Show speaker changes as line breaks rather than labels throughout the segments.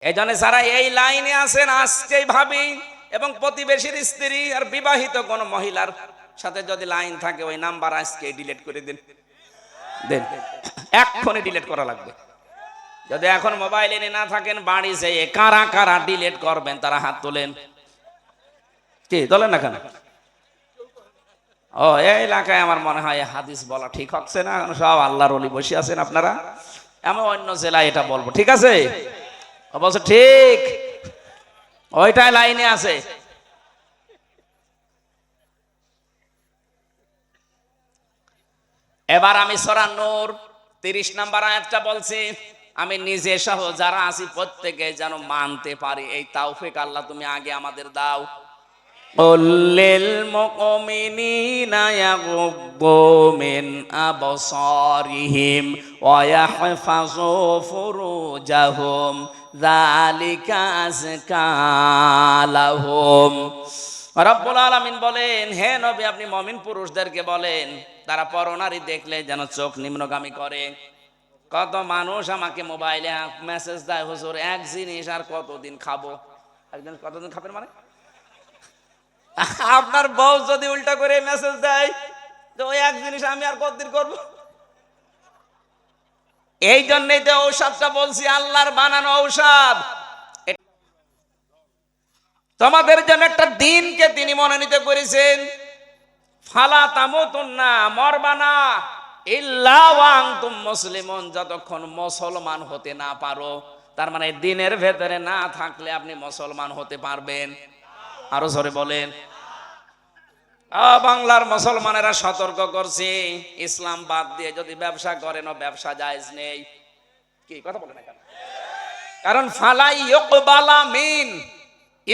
এই জন্য যারা এই লাইনে আছেন আজকেই ভাবি, এবং প্রতিবেশীর স্ত্রী আর বিবাহিত কোন মহিলার সাথে যদি লাইন থাকে ওই নাম্বার আজকে ডিলিট করে দিন, দেন এক্ষুনি ডিলিট করা লাগবে। যদি এখন মোবাইল এনে না থাকেন বাড়ি যেয়ে কারা কারা ডিলিট করবেন তারা হাত তোলেন। কি তোলেন না কেন? ও এই এলাকায় আমার মনে হয় হাদিস বলা ঠিক হচ্ছে না, সব আল্লাহর ওলি বসে আছেন আপনারা। আমি অন্য জেলায় এটা বলবো, ঠিক আছে? অবশ্য ঠিক ওইটাই লাইনে আছে। এবার আমি সূরা নূর 30 নম্বর আয়াতটা বলছি, আমি নিজে সহ যারা আছি প্রত্যেকে যেন মানতে পারি, এই তৌফিক আল্লাহ তুমি আগে আমাদের দাও। কুল্লিল মুমিনিনা ইয়াগুদ্দু মিন আবসারিহিম ওয়া ইয়াহফাযু ফুরুজাহুম যালিকা আযকা লাহুম। রব্বুল আলামিন বলেন, হে নবী আপনি মুমিন পুরুষদেরকে বলেন তারা পরনারী দেখলে যেন চোখ নিম্নগামী করে। কত মানুষ আমাকে মোবাইলে মেসেজ দেয়, হুজুর এক জিনিস আর কতদিন খাবো? একদিন কতদিন খাবেন মানে? আপনার বউ যদি উল্টা করে মেসেজ দেয় যে ওই এক জিনিস আমি আর কতদিন করব? এই জন্যই তো ঔষধটা বলছি, আল্লাহর বানানো ঔষধ। তোমাদের জন্য একটা দিনকে তিনি মনোনীত করেছেন, ফালা তামুতুন্না, মরবা না ইল্লা ওয়া আনতুম মুসলিমুন, যতক্ষণ মুসলমান হতে না পারো। তার মানে দিনের ভেতরে না থাকলে আপনি মুসলমান হতে পারবেন? আরো জোরে বলেন। বাংলার মুসলমানেরা সতর্ক করছি, ইসলাম বাদ দিয়ে যদি ব্যবসা করেন ও ব্যবসা জায়েজ নেই। কি কথা বলেন না কেন? কারণ ফালাই ইকবালা মিন,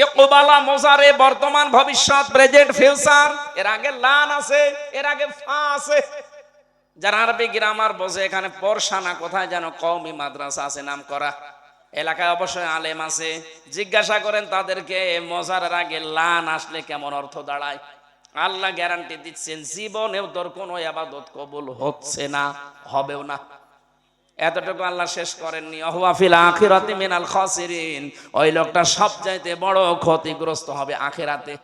ইকবালা মুজারে বর্তমান ভবিষ্যৎ প্রেজেন্ট ফিউচার, এর আগে লান আছে, এর আগে ফা আছে। যারা আরবি গ্রামার বোঝে এখানে পরশানা কোথায় যেন কওমি মাদ্রাসা আছে নাম করা, এলাকায় অবশ্যই আলেম আছে, জিজ্ঞাসা করেন তাদেরকে মুজারের আগে লান আসলে কেমন অর্থ দাঁড়ায়। আল্লাহ গ্যারান্টি দিচ্ছেন জীবনেও তোর কোনো ইবাদত কবুল হচ্ছে না, হবেও না। এতটুকু আল্লাহ শেষ করেননি, হুয়া ফিল আখিরাতি মিনাল খাসিরিন, ওই লোকটা সবচাইতে বড় ক্ষতিগ্রস্ত হবে আখিরাতে।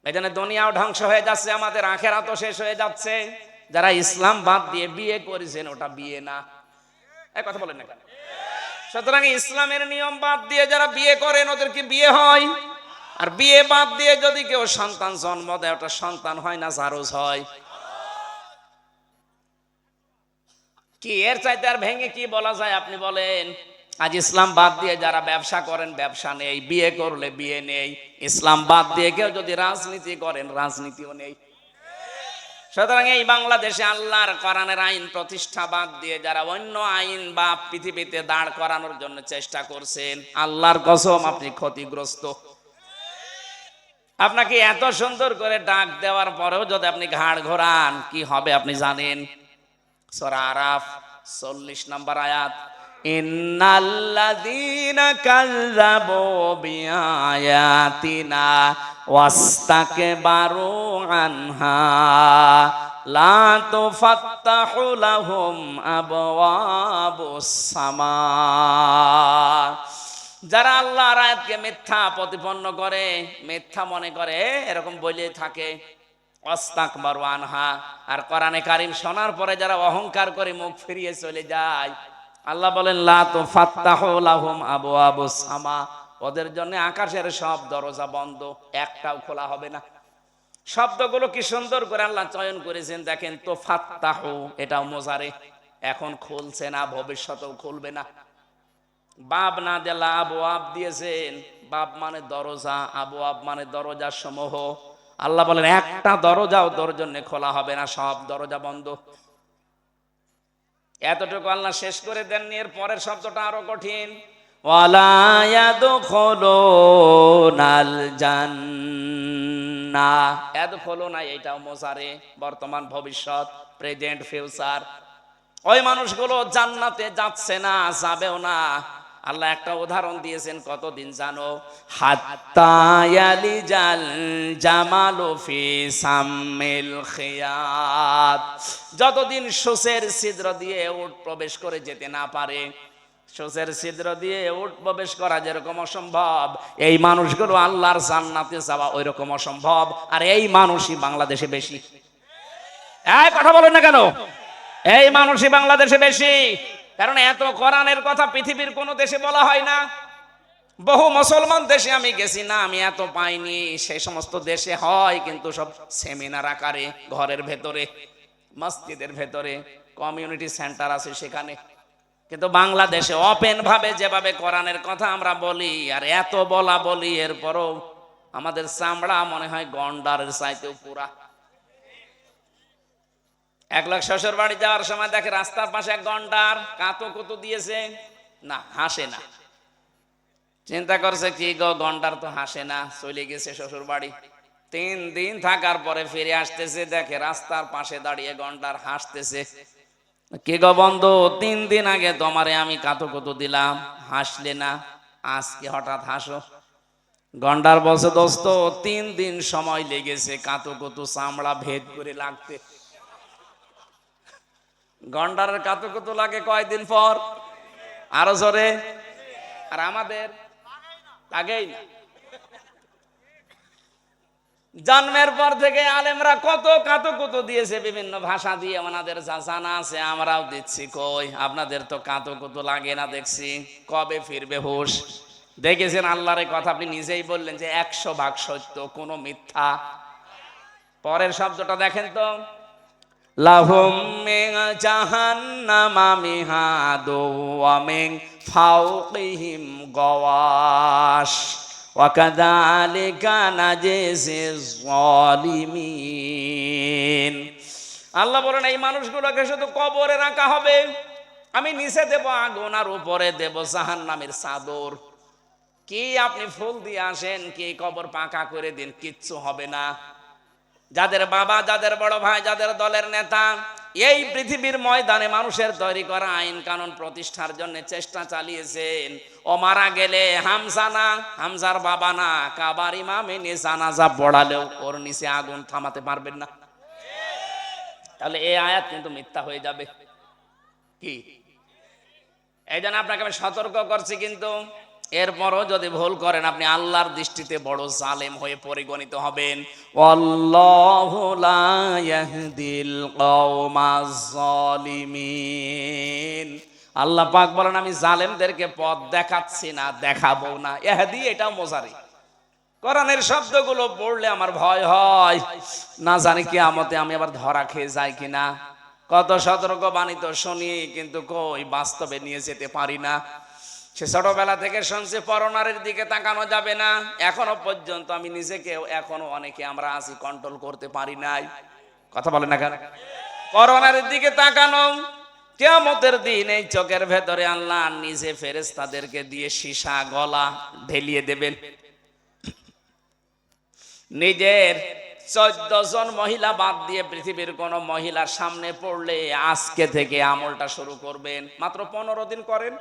এজন্য দুনিয়াও ধ্বংস হয়ে যাচ্ছে, আমাদের আখিরাতও শেষ হয়ে যাচ্ছে। যারা ইসলাম বাদ দিয়ে বিয়ে করেছেন ওটা বিয়ে না, এই কথা বলেন না কেন? সুতরাং ইসলামের নিয়ম বাদ দিয়ে যারা বিয়ে করেন ওদের কি বিয়ে হয়? আর বিয়ে বাদ দিয়ে যদি কেউ সন্তান জন্ম দেয় ওটা সন্তান হয় না জারজ হয়? কি এর চাইতে আর ভেঙে কি বলা যায় আপনি বলেন? আজ ইসলাম বাদ দিয়ে যারা ব্যবসা করেন ব্যবসা নেই, বিয়ে করলে বিয়ে নেই। ইসলাম বাদ দিয়ে কেউ যদি রাজনীতি করেন রাজনীতিও নেই। সুতরাং এই বাংলাদেশে আল্লাহর কোরআনের আইন প্রতিষ্ঠা বাদ দিয়ে যারা অন্য আইন বা পৃথিবীতে দাঁড় করানোর জন্য চেষ্টা করছেন, আল্লাহর কসম আপনি ক্ষতিগ্রস্ত। আপনাকে এত সুন্দর করে ডাক দেওয়ার পরেও যদি আপনি ঘাড় ঘোরান কি হবে আপনি জানেন? সূরা আরাফ 40 নম্বর আয়াত, ইন্নাল্লাযীনা কাযযাবু বিআয়াতিনা ওয়াস্তাকবারু আনহা লা তুফাত্তাহু লাহুম আবওয়াবুস সামা। যারা আল্লাহর আয়াতকে মিথ্যা প্রতিপন্ন করে, মিথ্যা মনে করে, এরকম বলে থাকে, ওয়াস্তাকবারু আনহা, আর কোরআনে কারীম শোনার পরে যারা অহংকার করে মুখ ফিরিয়ে চলে যায়, আল্লাহ বলেন লা তুফাত্তাহু লাহুম আবওয়াবুস সামা, ওদের জন্য আকাশের সব দরজা বন্ধ, একটাও খোলা হবে না। শব্দগুলো কি সুন্দর করে আল্লাহ চয়ন করেছেন দেখেন। তুফাত্তাহু এটাও মুজারে, এখন খুলছে না, ভবিষ্যতেও খুলবে না। বাব না দিলা আবওয়াব দিয়েছেন, বাব মানে দরজা, আবওয়াব মানে দরজা সমূহ। আল্লাহ বলেন একটা দরজাও তোর জন্য খোলা হবে না, সব দরজা বন্ধ। এতটুকু আল্লাহ শেষ করে দেননি, এর পরের শব্দটা আরো কঠিন, ওয়ালা ইয়াদখুলুনাল জান্নাহ। ইয়াদখুলুনা এটাও মুজারে, বর্তমান ভবিষ্যৎ প্রেজেন্ট ফিউচার। ওই মানুষগুলো জান্নাতে যাচ্ছে না, যাবেও না। আল্লাহ একটা উদাহরণ দিয়েছেন, কতদিন জানো? হাত্তা ইয়ালিজাল জামালু ফি সাম্মিল খিয়াত, যতদিন সূচের ছিদ্র দিয়ে উট প্রবেশ করে যেতে না পারে, সূচের ছিদ্র দিয়ে উট প্রবেশ করা যেরকম অসম্ভব, এই মানুষগুলো আল্লাহর জান্নাতে যাওয়া ওই রকম অসম্ভব। আর এই মানুষই বাংলাদেশে বেশি। এই কথা বলেন না কেন? এই মানুষই বাংলাদেশে বেশি। কারণ এত কোরআনের কথা পৃথিবীর কোন দেশে বলা হয় না। বহু মুসলমান দেশে আমি গেছি না, আমি এত পাইনি। সেই সমস্ত দেশে হয়, কিন্তু সব সেমিনার আকারে, ঘরের ভেতরে, মসজিদের ভেতরে, কমিউনিটি সেন্টার আছে সেখানে। কিন্তু বাংলাদেশে ওপেন ভাবে যেভাবে কোরআনের কথা আমরা বলি, আর এত বলা বলি, এরপরও আমাদের চামড়া মনে হয় গন্ডারের চাইতেও পুরা। এক লোক শ্বশুর বাড়ি যাওয়ার সময় দেখে রাস্তার পাশে এক গন্ডার কাতো কুতু দিয়েছে, না হাসে না। চিন্তা করছে কি গো, গন্ডার তো হাসে না, চলে গেছে শ্বশুর বাড়ি। 3 দিন থাকার পরে ফিরে আসতেছে, দেখে রাস্তার পাশে দাঁড়িয়ে গন্ডার হাসতেছে। কি গো বন্ধু, 3 দিন আগে তোমারে আমি কাতো কুতু দিলাম, হাসলে না, আজকে হঠাৎ হাসো? গন্ডার বলছে, দোস্ত 3 দিন সময় লেগেছে কাতো কুতু চামড়া ভেদ করে লাগতে। গন্ডারের কাতো কুতু লাগে কয়দিন পর? আরো জোরে। আর আমাদের লাগেই না। জন্মের পর থেকে আলেমরা কত কাতুকুতু দিয়েছে বিভিন্ন ভাষা দিয়ে, ওনাদের যা জানা আছে আমরাও দিচ্ছি। কই আপনাদের তো কাতুকুতু লাগে না দেখছি। কবে ফিরবে হুঁশ? দেখেছেন আল্লাহর কথা, আপনি নিজেই বললেন যে 100% সত্য, কোনো মিথ্যা। পরের শব্দটা দেখেন তো, লাহুম মিন জাহান্নামা মিহাদু ওয়া মিন ফাওকিহিম গাওয়াশ ওয়া কাযালিকা নাজিজিজ যালিমিন। আল্লাহ বলেন এই মানুষগুলোকে শুধু কবরে রাখা হবে, আমি নিচে দেব আগুন আর উপরে দেব জাহান্নামের চাদর। কি আপনি ফুল দিয়ে আসেন, কি কবর পাকা করে দিন, কিচ্ছু হবে না। যাদের বাবা, যাদের বড় ভাই, যাদের দলের নেতা এই পৃথিবীর ময়দানে মানুষের তৈরি করা আইন কানুন প্রতিষ্ঠার জন্য চেষ্টা চালিয়েছেন, ও মারা গেলে হামজা না, হামজার বাবা না, কাবার ইমাম এনে জানাজা পড়ালেও ওর নিচে আগুন থামাতে পারবেন না। তাহলে এই আয়াত কিন্তু মিথ্যা হয়ে যাবে। কি এই জন্য আপনাকে আমি সতর্ক করছি, কিন্তু এরপরও যদি ভুল করেন আপনি আল্লাহর দৃষ্টিতে বড় জালেম হয়ে পরিগণিত হবেন। আল্লাহু লা ইয়াহদিল কওমাজ জালিমিন। আল্লাহ পাক বলেন আমি জালেমদেরকে পথ দেখাচ্ছি না, দেখাবো না। ইহদি এটাও মোজারি। কোরআনের শব্দগুলো পড়লে আমার ভয় হয়, না জানি কিয়ামতে আমি আবার ধরা খেয়ে যাই কিনা। কত সতর্ক বাণী তো শুনি, কিন্তু কই বাস্তবে নিয়ে যেতে পারি না। সে ছোটবেলা থেকে শুনছি পরনারীর দিকে তাকানো যাবে না, এখনো পর্যন্ত আমি নিজেকে, এখনো অনেকে আমরা আছি কন্ট্রোল করতে পারি নাই। কথা বলে না কেন? পরনারীর দিকে তাকানো, কিয়ামতের দিন এই চোখের ভেতরে আল্লাহ নিজে ফেরেশতাদেরকে দিয়ে সীসা গলা ঢেলিয়ে দেবেন। নিজের 14 জন মহিলা বাদ দিয়ে পৃথিবীর কোন মহিলার সামনে পড়লে আজকে থেকে আমলটা শুরু করবেন। মাত্র 15 দিন করেন,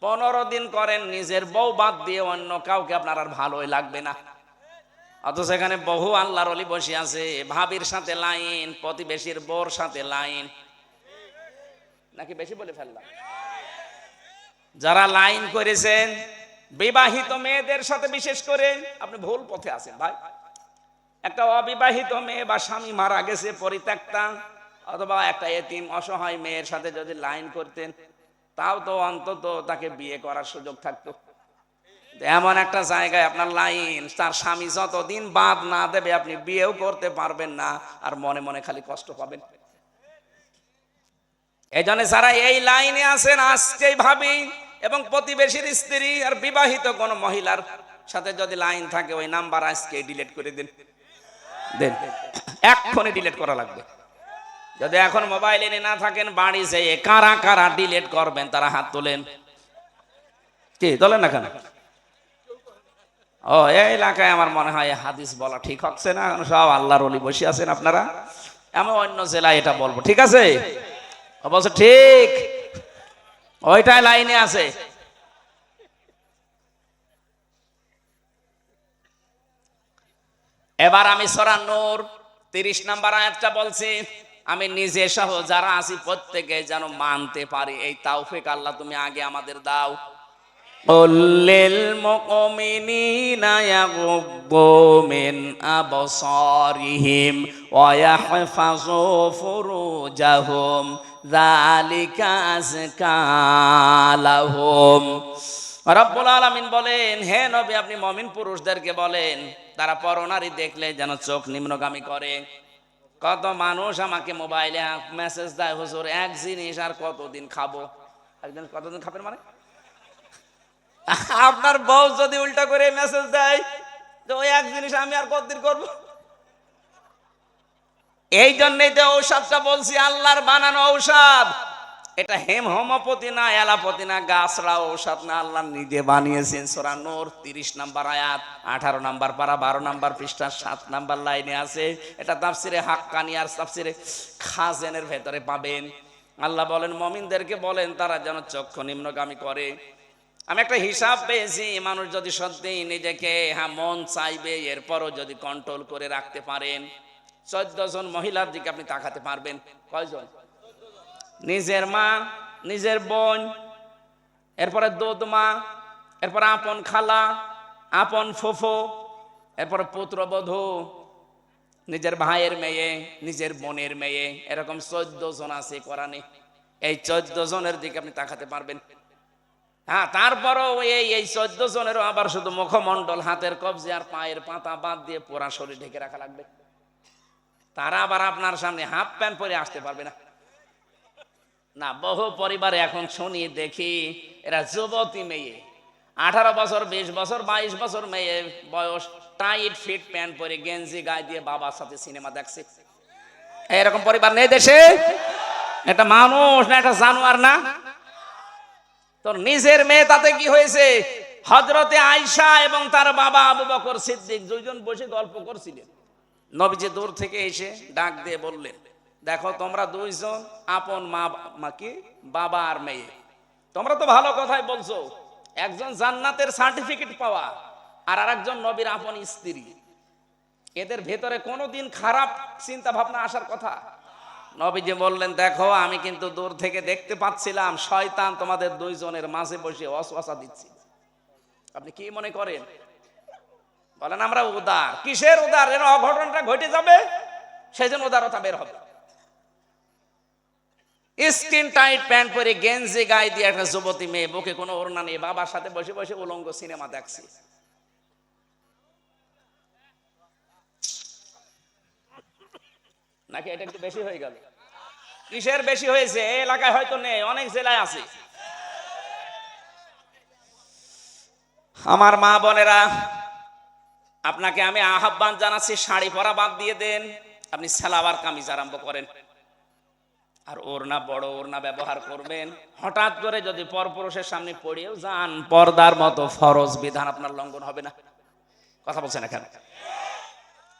15 দিন করেন, নিজের বউ বাদ দিয়ে অন্য কাউকে আপনার আর ভালোই লাগবে না। অথচ এখানে বহু আল্লাহর ওলি বসে আছে, ভাবির সাথে লাইন, প্রতিবেশীর বউর সাথে লাইন। নাকি বেশি বলে ফেললাম? যারা লাইন করেছেন বিবাহিত মেয়েদের সাথে বিশেষ করে আপনি ভুল পথে আছেন ভাই। একটা অবিবাহিত মেয়ে বা স্বামী মারা গেছে পরিত্যক্তা, অথবা একটা এতিম অসহায় মেয়ের সাথে যদি লাইন করতেন, তাও তো অন্তত তাকে বিয়ে করার সুযোগ থাকতো। এমন একটা জায়গায় আপনার লাইন, তার স্বামী যতদিন বাদ না দেবে আপনি বিয়েও করতে পারবেন না, আর মনে মনে খালি কষ্ট পাবেন। এই জন্য যারা এই লাইনে আছেন আজকেই ভাবি, এবং প্রতিবেশীর স্ত্রী আর বিবাহিত কোন মহিলার সাথে যদি লাইন থাকে ওই নাম্বার আজকে ডিলিট করে দিন, দেন, এক্ষুনি ডিলিট করা লাগবে। যদি এখন মোবাইল এনে না থাকেন, বাড়ি যেয়ে কারা কারা ডিলিট করবেন তারা হাত তোলেন। কি তোলেন না কেন? ও এই এলাকায় আমার মনে হয় হাদিস বলা ঠিক হচ্ছে না, সব আল্লাহর ওলি বসে আছেন আপনারা। আমি অন্য জেলায় এটা বলবো, ঠিক আছে? অবশ্য ঠিক ওইটাই লাইনে আছে। এবার আমি সূরা নূর 30 নম্বর আয়াতটা বলছি। আমি নিজে সহ যারা আছি প্রত্যেকে যেন মানতে পারি, এই তাওফিক আল্লাহ তুমি আগে আমাদের দাও। লিল মুমিনিনা ইয়াগুদ্দু মিন আবসারিহিম ওয়া ইয়াহফাযু ফুরুজাহুম যালিকা আযকা লাহুম। রব্বুল আলামিন বলেন, হে নবী আপনি মুমিন পুরুষদেরকে বলেন তারা পরনারী দেখলে যেন চোখ নিম্নগামী করে। কত মানুষ আমাকে মোবাইলে মেসেজ দেয়, হুজুর এক জিনিস আর কতদিন খাবো। একদিন কতদিন খাবেন মানে? আপনার বউ যদি উল্টা করে মেসেজ দেয় যে ওই এক জিনিস আমি আর কতদিন করব। এই জন্যই তো ঔষধটা বলছি আল্লাহর বানানো ঔষধ। এটা হোমিওপ্যাথি না, অ্যালোপ্যাথি না, গাছরা ঔষধ না, আল্লাহ নিজে বানিয়েছেন। সূরা নূর 30 নম্বর আয়াত 18 নম্বর পারা 12 নম্বর পৃষ্ঠা 7 নম্বর লাইনে আছে। এটা তাফসিরে হাক্কানি আর তাফসিরে খাজেনের ভেতরে পাবেন। আল্লাহ বলেন মুমিনদেরকে বলেন তারা যেন চক্ষু নিম্নগামী করে। আমি একটা হিসাব পেয়েছি, মানুষ যদি সত্যি নিজেকে মন চাইবে এরপরও যদি কন্ট্রোল করে রাখতে পারেন, 14 জন মহিলার দিকে আপনি তাকাতে পারবেন। কয়জন? নিজের মা, নিজের বোন, এরপরে দোদ মা, এরপরে আপন খালা, আপন ফুফু, এরপরে পুত্রবধূ, নিজের ভাইয়ের মেয়ে, নিজের বোনের মেয়ে, এরকম 14 জন আছে কোরআনে। এই 14 জনের দিকে আপনি তাকাতে পারবেন। হ্যাঁ, তারপরও এই 14 জনেরও আবার শুধু মুখমণ্ডল, হাতের কবজি আর পায়ের পাতা বাদ দিয়ে পুরা শরীর ঢেকে রাখা লাগবে। তারা আবার আপনার সামনে হাফ প্যান্ট পরে আসতে পারবে না। না, বহু পরিবারে এখন শুনি দেখি এরা যুবতী মেয়ে, 18 বছর 20 বছর 22 বছর মেয়ে বয়স, টাইট ফিট প্যান্ট পরে গেঞ্জি গায়ে দিয়ে বাবার সাথে সিনেমা দেখছে। এরকম পরিবার নেই দেশে? এটা মানুষ না, এটা জানোয়ার না? তোর নিজের মেয়ে, তাতে কি হয়েছে? হযরতে আয়েশা এবং তার বাবা আবু বকর সিদ্দিক দুইজন বসে গল্প করছিলেন। নবীজি দূর থেকে এসে ডাক দিয়ে বললেন, দেখো তোমরা দুইজন আপন মা কি বাবা আর মেয়ে, তোমরা তো ভালো কথাই বলছো, একজন জান্নাতের সার্টিফিকেট পাওয়া আর আরেকজন নবীর আপন স্ত্রী, এদের ভেতরে কোনোদিন খারাপ চিন্তা ভাবনা আসার কথা? নবীজি বললেন, দেখো আমি কিন্তু দূর থেকে দেখতে পাচ্ছিলাম শয়তান তোমাদের দুইজনের মাঝে বসে ওয়াসওয়াসা দিচ্ছে। আপনি কি মনে করেন? বলেন আমরা উদার। কিসের উদার? এর অঘটনটা ঘটে যাবে সেজন্য উদারতা বের হবে। স্কিন টাইট প্যান্ট পরে গেঞ্জি গায়ে দিয়ে একটা যুবতী মেয়ে, বুকে কোনো ওড়না নেই, বাবার সাথে বসে বসে উলঙ্গ সিনেমা দেখছে। নাকি এটা একটু বেশি হয়ে গেল? কিসের বেশি হয়েছে? এই এলাকায় হয়তো নেই, অনেক জেলায় আছে। আমার মা বোনেরা, আপনাকে আমি আহ্বান জানাচ্ছি, শাড়ি পরা বাদ দিয়ে দেন, আপনি সালোয়ার কামিজ আরম্ভ করেন। আর ওড়না, বড় ওড়না ব্যবহার করবেন। হঠাৎ করে যদি পরপুরুষের সামনে পড়েও যান, পর্দার মতো ফরজ বিধান আপনার লঙ্ঘন হবে না। কথা বলছেন এখানে?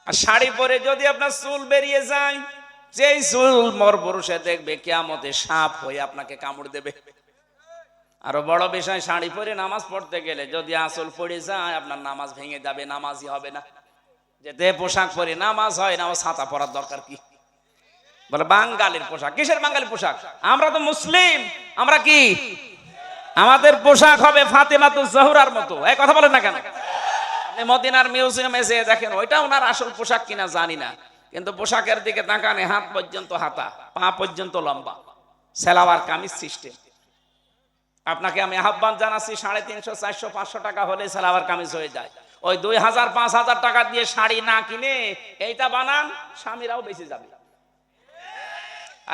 আর শাড়ি পরে যদি আপনার চুল বেরিয়ে যায়, যেই চুল পরপুরুষে দেখবে কিয়ামতে সাপ হয়ে আপনাকে কামড় দেবে। আরো বড় বিষয়, শাড়ি পরে নামাজ পড়তে গেলে যদি আঁচল পড়ে যায় আপনার নামাজ ভেঙে যাবে, নামাজই হবে না। যে পোশাক পরে নামাজ হয় না, ও ছাতা পরার দরকার কি? বলে বাঙালির পোশাক। কিসের বাঙালি পোশাক? আমরা তো মুসলিম। আমরা কি? আমাদের পোশাক হবে ফাতেমাতুজ জোহরার মতো। এই কথা বলেন না কেন? আপনি মদিনার মিউজিয়ামে এসে দেখেন, ওইটা ওনার আসল পোশাক কিনা জানি না, কিন্তু পোশাকের দিকে তাকানে হাত পর্যন্ত হাতা, পা পর্যন্ত লম্বা, সালোয়ার কামিজ সিস্টেম। আপনাকে আমি আহ্বান জানাচ্ছি, 350, 400, 500 টাকা হলে সালোয়ার কামিজ হয়ে যায়। ওই 2000, 5000 টাকা দিয়ে শাড়ি না কিনে এইটা বানান, স্বামীরাও বেঁচে যাবে।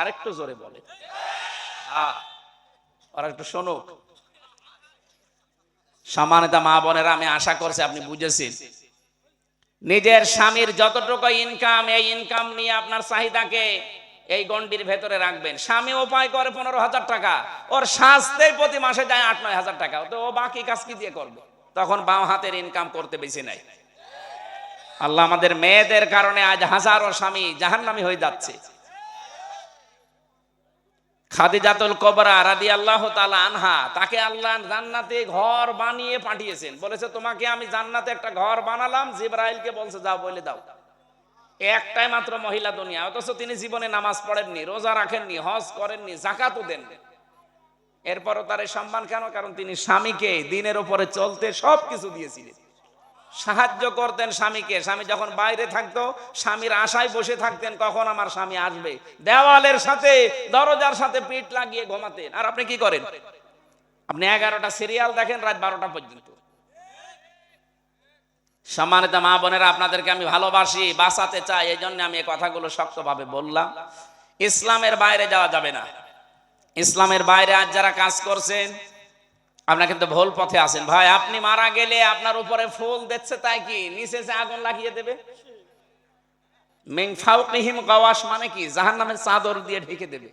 আরেকটু জোরে বলে, আর একটু শোনুক। সম্মানিত মা বোনেরা, আমি আশা করছি আপনি বুঝেছেন। নিজের স্বামীর যতটুকু ইনকাম, এই ইনকাম নিয়ে আপনার চাহিদাকে এই গন্ডির ভেতরে রাখবেন। স্বামী উপায় করে 15,000 টাকা, ওর সাজতেই প্রতি মাসে যায় 8-9 হাজার টাকা, তো ও বাকি কাজ কি দিয়ে করবে? তখন বাম হাতের ইনকাম করতে বেশি নাই। আল্লাহ আমাদের মেয়েদের কারণে আজ হাজারো স্বামী জাহান্নামী হয়ে যাচ্ছে। খাদিজাতুল কুবরা রাদিয়াল্লাহু তাআলা আনহা, তাকে আল্লাহ জান্নাতে ঘর বানিয়ে পাঠিয়েছেন। বলেছে তোমাকে আমি জান্নাতে একটা ঘর বানালাম, জিবরাইলকে বলছে যাও বলে দাও। একটাই মাত্র মহিলা দুনিয়া, অথচ তিনি জীবনে নামাজ পড়েননি, রোজা রাখেননি, হজ করেননি, জাকাতও দেননি। এরপরও তার এই সম্মান কেন? কারণ তিনি স্বামীকে দিনের উপরে চলতে সবকিছু দিয়েছিলেন, সাহায্য করতেন স্বামীকে। স্বামী যখন বাইরে থাকতো স্বামীর আশায় বসে থাকতেন কখন আমার স্বামী আসবে, দেওয়ালের সাথে দরজার সাথে পিঠ লাগিয়ে ঘুমাতেন। আর আপনি কি করেন? আপনি 11টা সিরিয়াল দেখেন রাত 12টা পর্যন্ত। সম্মানিত মা বোনেরা, আপনাদেরকে আমি ভালোবাসি, বাঁচাতে চাই, এই জন্য আমি এই কথাগুলো শক্তভাবে বললাম। ইসলামের বাইরে যাওয়া যাবে না। ইসলামের বাইরে আজ যারা কাজ করছেন আপনারা কিন্তু ভুল পথে আছেন। ভাই, আপনি মারা গেলে আপনার উপরে ফুল দিচ্ছে তাই কি নিচে যে আগুন লাগিয়ে দেবে? মিন ফাওকিহিম গাওয়াশ মানে কি? জাহান্নামের চাদর দিয়ে ঢেকে দেবে।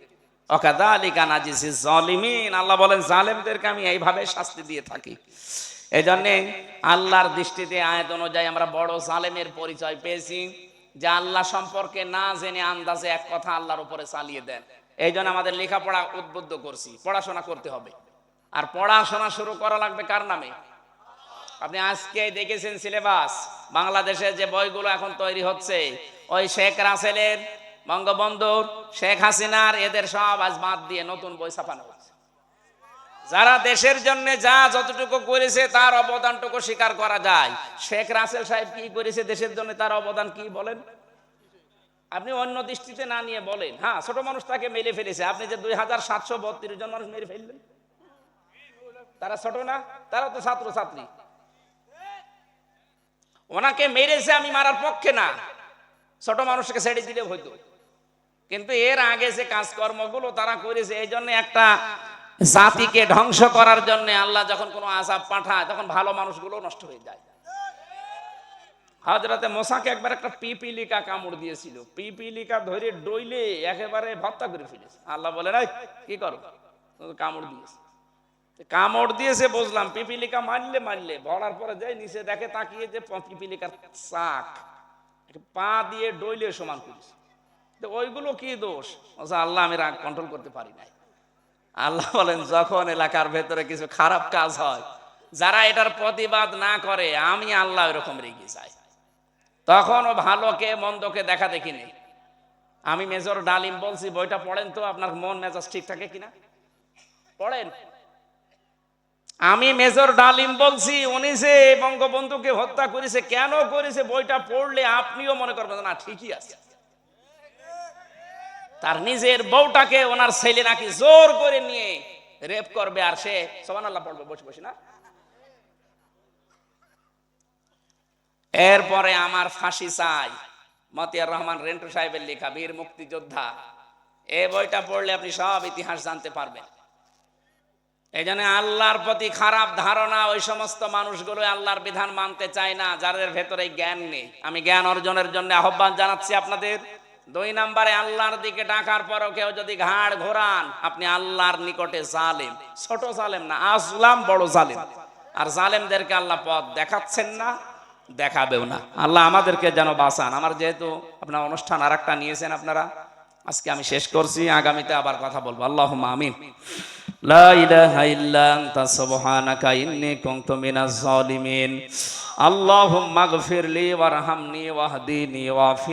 ওয়াকাযালিকা নাজিসিজ জালিমিন, আল্লাহ বলেন জালেমদেরকে আমি এইভাবে শাস্তি দিয়ে থাকি। এই জন্যে আল্লাহর দৃষ্টিতে আয়াত অনুযায়ী আমরা বড় জালেমের পরিচয় পেয়েছি, যে আল্লাহ সম্পর্কে না জেনে আন্দাজে এক কথা আল্লাহর উপরে চালিয়ে দেন। এই জন্য আমাদের লেখাপড়া উদ্বুদ্ধ করছি, পড়াশোনা করতে হবে। আর পড়াশোনা শুরু করা লাগবে কার নামে? আপনি আজকে দেখেছেন সিলেবাস, বাংলাদেশে যে বইগুলো এখন তৈরি হচ্ছে, ওই শেখ রাসেলের, বঙ্গবন্ধুর, শেখ হাসিনার, এদের সব আজ বাদ দিয়ে নতুন বই ছাপানো হচ্ছে। যারা দেশের জন্য যা যতটুকু করেছে তার অবদানটুকু স্বীকার করা যায়। শেখ রাসেল সাহেব কি করেছে দেশের জন্য, তার অবদান কি বলেন? আপনি অন্য দৃষ্টিতে না নিয়ে বলেন। হ্যাঁ, ছোট মানুষ তাকে মেরে ফেলেছে। আপনি যে 2732 জন মানুষ মেরে ফেললেন, তারা ছোট না? তারা তো ছাত্র ছাত্রী। ওনাকে মেরেছে, আমি মারার পক্ষে না, ছোট মানুষকে ছেড়ে দিলে হইতো। কিন্তু এর আগে যে কাজকর্মগুলো তারা করেছে, এই জন্য একটা জাতিকে ধ্বংস করার জন্য আল্লাহ যখন কোনো আযাব পাঠায় তখন ভালো মানুষগুলো নষ্ট হয়ে যায়। হযরতে মুসাকে একবার একটা পিপিলিকা কামড় দিয়েছিল, পিপিলিকা ধরে ডইলে একেবারে ভর্তা করে ফেলেছে। আল্লাহ বলেন এই কি করো, কামড় দিয়েছে। কামড় দিয়েছে বুঝলাম, পিপিলিকা মারলে ভরার পরে যাই নিচে দেখে, তাকিয়ে যে পিপিলিকার চাক পা দিয়ে ডইলে সমান করেছে। ওইগুলো কি দোষ? আল্লাহ আমি রাগ কন্ট্রোল করতে পারি নাই। আল্লাহ বলেন যখন এলাকার ভেতরে কিছু খারাপ কাজ হয়, যারা এটার প্রতিবাদ না করে আমি আল্লাহ এরকম রেগে যাই। তখন ও ভালোকে মন্দকে দেখা দেখি নেই। আমি মেজর ডালিম বলছি, বইটা পড়েন তো, আপনার মন মেজাজ ঠিক থাকে কিনা পড়েন। আমি মেজর ডালিম বলছি, উনি যে বঙ্গবন্ধুকে হত্যা করেছে, কেন করেছে, বইটা পড়লে আপনিও মনে করবেন না ঠিকই আছে। তার নিজের বউটাকে ওনার ছেলে নাকি জোর করে নিয়ে রেপ করবে, আর সে সুবহানাল্লাহ পড়বে বসে বসে না। এরপরে আমার ফাঁসি চাই, মতিয়ার রহমান রেন্টু সাহেবের লেখা বীর মুক্তিযোদ্ধা। এই বইটা পড়লে আপনি সব ইতিহাস জানতে পারবেন। এই জন্য আল্লাহর প্রতি খারাপ ধারণা, ওই সমস্ত মানুষগুলো আল্লাহর বিধান মানতে চায় না, যাদের ভেতরে জ্ঞান নেই। আমি জ্ঞান অর্জনের জন্য আহ্বান জানাচ্ছি আপনাদের। 2 নম্বরে, আল্লাহর দিকে ডাকার পরও কেউ যদি ঘাড় ঘোরান, আপনি আল্লাহর নিকটে জালেম। ছোট জালেম না, আসলাম বড় জালেম। আর জালেমদেরকে আল্লাহ পথ দেখাচ্ছেন না, দেখাবেও না। আল্লাহ আমাদেরকে যেন বাঁচান। আমার যেহেতু আপনার অনুষ্ঠান আর একটা নিয়েছেন আপনারা, আজকে আমি শেষ করছি, আগামীতে আবার কথা বলবো। আল্লাহুম্মা আমিন। লা ইলাহা ইল্লা আনতা সুবহানাকা ইন্নী কুনতু মিনাজ জালিমিন। আল্লাহুম্মা গফিরলি ওয়ারহামনি ওয়াহদিনি ওয়াফি